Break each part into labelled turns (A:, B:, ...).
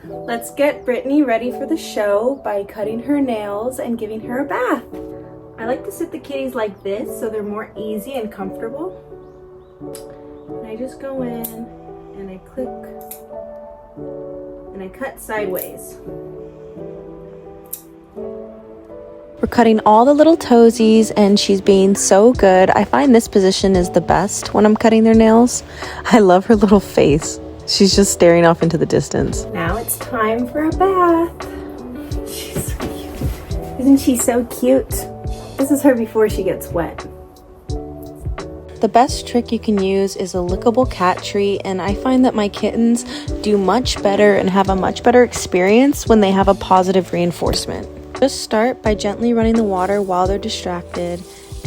A: Let's get Brittany ready for the show by cutting her nails and giving her a bath. I like to sit the kitties like this so they're more easy and comfortable. And I just go in and I click and I cut sideways. We're cutting all the little toesies and she's being so good. I find this position is the best when I'm cutting their nails. I love her little face. She's just staring off into the distance. Now it's time for a bath. She's so cute. Isn't she so cute? This is her before she gets wet. The best trick you can use is a lickable cat treat, and I find that my kittens do much better and have a much better experience when they have a positive reinforcement. Just start by gently running the water while they're distracted.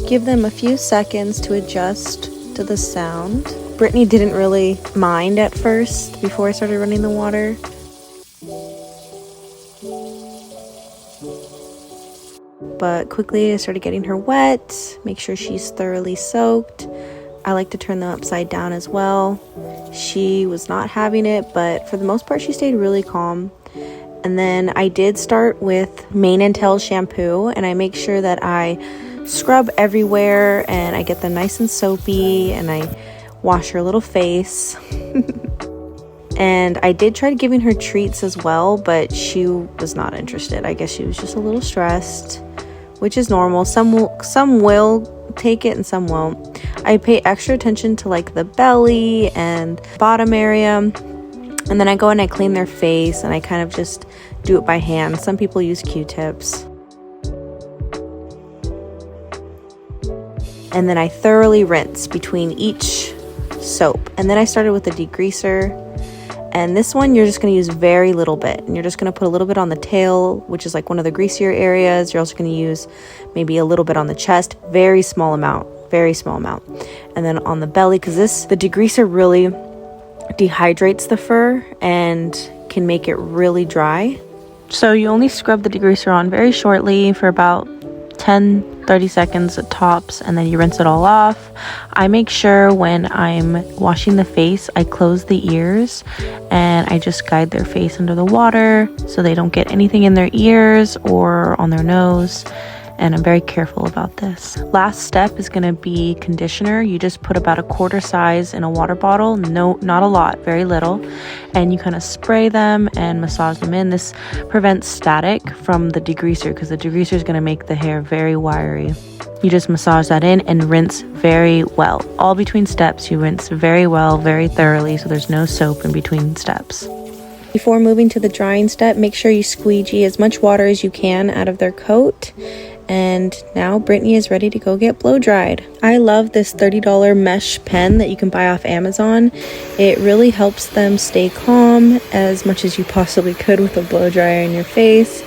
A: Give them a few seconds to adjust to the sound. Brittany didn't really mind at first before I started running the water. But quickly I started getting her wet, make sure she's thoroughly soaked. I like to turn them upside down as well. She was not having it, but for the most part she stayed really calm. And then I did start with mane and tail shampoo, and I make sure that I scrub everywhere and I get them nice and soapy, and I wash her little face. And I did try giving her treats as well, but she was not interested. I guess she was just a little stressed, which is normal. Some will take it and some won't. I pay extra attention to like the belly and bottom area, and then I go and I clean their face, and I kind of just do it by hand. Some people use Q-tips. And then I thoroughly rinse between each soap. And then I started with the degreaser, and this one you're just going to use very little bit, and you're just going to put a little bit on the tail, which is like one of the greasier areas. You're also going to use maybe a little bit on the chest, very small amount, and then on the belly, because the degreaser really dehydrates the fur and can make it really dry. So you only scrub the degreaser on very shortly for about 10-30 seconds at tops, and then you rinse it all off. I make sure when I'm washing the face I close the ears, and I just guide their face under the water so they don't get anything in their ears or on their nose. And I'm very careful about this. Last step is going to be conditioner. You just put about a quarter size in a water bottle. No, not a lot, very little. And you kind of spray them and massage them in. This prevents static from the degreaser, because the degreaser is going to make the hair very wiry. You just massage that in and rinse very well. All between steps, you rinse very well, very thoroughly, so there's no soap in between steps. Before moving to the drying step, make sure you squeegee as much water as you can out of their coat. And now Brittany is ready to go get blow dried. I love this $30 mesh pen that you can buy off Amazon. It really helps them stay calm as much as you possibly could with a blow dryer in your face.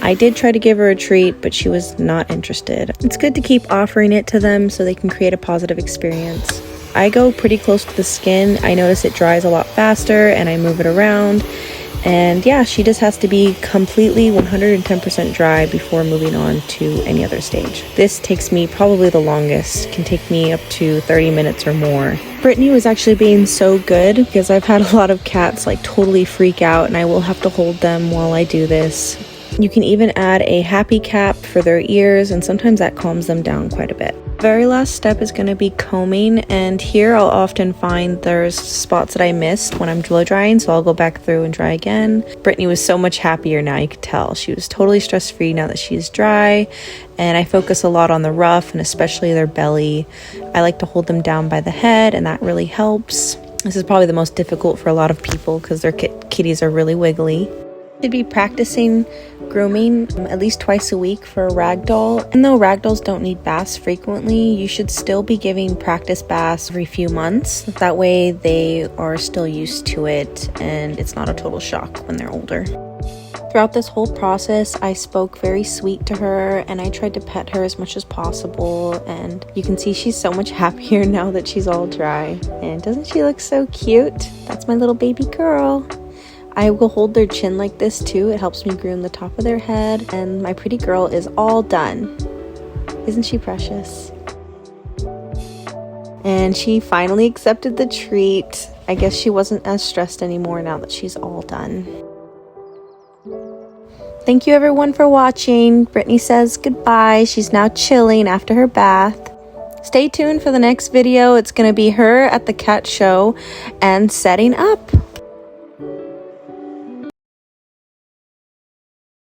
A: I did try to give her a treat, but she was not interested. It's good to keep offering it to them so they can create a positive experience. I go pretty close to the skin. I notice it dries a lot faster, and I move it around. And yeah, she just has to be completely 110% dry before moving on to any other stage. This takes me probably the longest, can take me up to 30 minutes or more. Brittany was actually being so good, because I've had a lot of cats like totally freak out, and I will have to hold them while I do this. You can even add a happy cap for their ears, and sometimes that calms them down quite a bit. Very last step is going to be combing, and here I'll often find there's spots that I missed when I'm blow drying, so I'll go back through and dry again. Brittany was so much happier now, you could tell. She was totally stress-free now that she's dry, and I focus a lot on the ruff and especially their belly. I like to hold them down by the head, and that really helps. This is probably the most difficult for a lot of people because their kitties are really wiggly. Should be practicing grooming at least twice a week for a ragdoll. And though ragdolls don't need baths frequently, you should still be giving practice baths every few months. That way they are still used to it and it's not a total shock when they're older. Throughout this whole process, I spoke very sweet to her and I tried to pet her as much as possible, and you can see she's so much happier now that she's all dry. And doesn't she look so cute? That's my little baby girl. I will hold their chin like this too. It helps me groom the top of their head. And my pretty girl is all done. Isn't she precious? And she finally accepted the treat. I guess she wasn't as stressed anymore now that she's all done. Thank you everyone for watching. Brittany says goodbye. She's now chilling after her bath. Stay tuned for the next video. It's going to be her at the cat show and setting up.